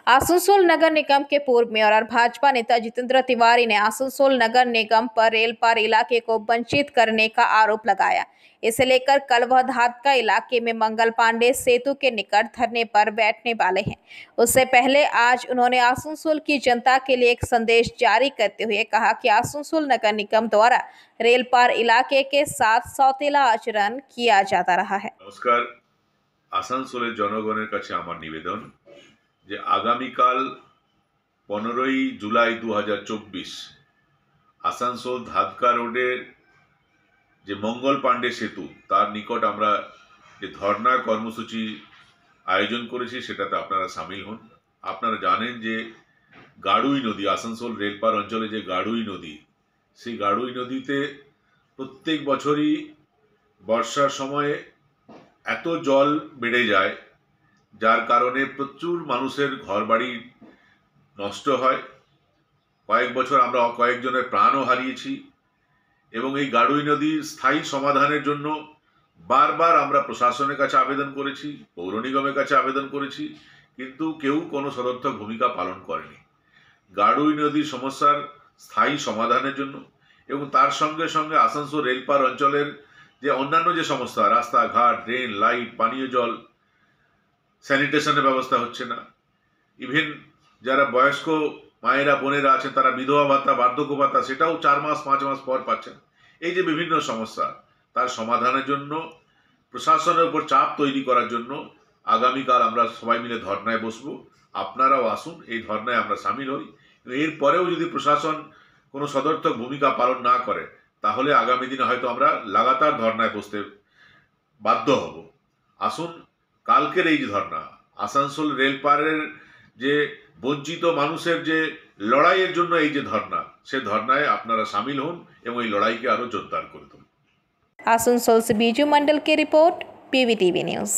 आसनसोल नगर निगम के पूर्व मेयर और भाजपा नेता जितेंद्र तिवारी ने आसनसोल नगर निगम पर रेल पार इलाके को वंचित करने का आरोप लगाया। इसे लेकर कल वह धादका इलाके में मंगल पांडे सेतु के निकट धरने पर बैठने वाले हैं। उससे पहले आज उन्होंने आसनसोल की जनता के लिए एक संदेश जारी करते हुए कहा कि आसनसोल नगर निगम द्वारा रेल पार इलाके के साथ सौतेला आचरण किया जाता रहा है। नमस्कार, आसानसोलेर जनगणेर काछे आमार निवेदन যে আগামীকাল 15ই জুলাই 2024 আসানসোল ধাদকা রোডের যে মঙ্গল পাণ্ডে সেতু তার নিকট আমরা যে ধর্ণা কর্মসূচি আয়োজন করেছি সেটাতে আপনারা সামিল হন। আপনারা জানেন যে গাড়ুই নদী, আসানসোল রেলপার অঞ্চলে যে গাড়ুই নদী, সেই গাড়ুই নদীতে প্রত্যেক বছরই বর্ষার সময়ে এত জল বেড়ে যায় যার কারণে প্রচুর মানুষের ঘরবাড়ি নষ্ট হয়। কয়েক বছর আমরা কয়েকজনের প্রাণও হারিয়েছি এবং এই গাড়ুই নদীর স্থায়ী সমাধানের জন্য বারবার আমরা প্রশাসনের কাছে আবেদন করেছি, পৌর নিগমের কাছে আবেদন করেছি, কিন্তু কেউ কোনো সদর্থক ভূমিকা পালন করেনি। গাড়ুই নদীর সমস্যার স্থায়ী সমাধানের জন্য এবং তার সঙ্গে সঙ্গে আসানসোল রেলপার অঞ্চলের যে অন্যান্য যে সমস্যা, রাস্তাঘাট, ড্রেন, লাইট, পানীয় জল, স্যানিটেশনের ব্যবস্থা হচ্ছে না, ইভেন যারা বয়স্ক মায়েরা বোনেরা আছেন তারা বিধবা ভাতা, বার্ধক্য ভাতা সেটাও 4 মাস 5 মাস পর পাচ্ছেন। এই যে বিভিন্ন সমস্যা, তার সমাধানের জন্য প্রশাসনের উপর চাপ তৈরি করার জন্য আগামীকাল আমরা সবাই মিলে ধর্নায় বসবো। আপনারাও আসুন, এই ধর্নায় আমরা সামিল হই। এরপরেও যদি প্রশাসন কোনো সদর্থক ভূমিকা পালন না করে তাহলে আগামী দিনে হয়তো আমরা লাগাতার ধর্নায় বসতে বাধ্য হব। আসুন, কালকের এই যে ধর্না, আসানসোল রেলপারের যে বঞ্চিত মানুষের যে লড়াইয়ের জন্য এই যে ধর্না, সে ধর্নায় আপনারা সামিল হন এবং এই লড়াইকে আরো জোরদার করে তুলুন। आसनसोल से बीजू मंडल की रिपोर्ट, PVTV न्यूज़।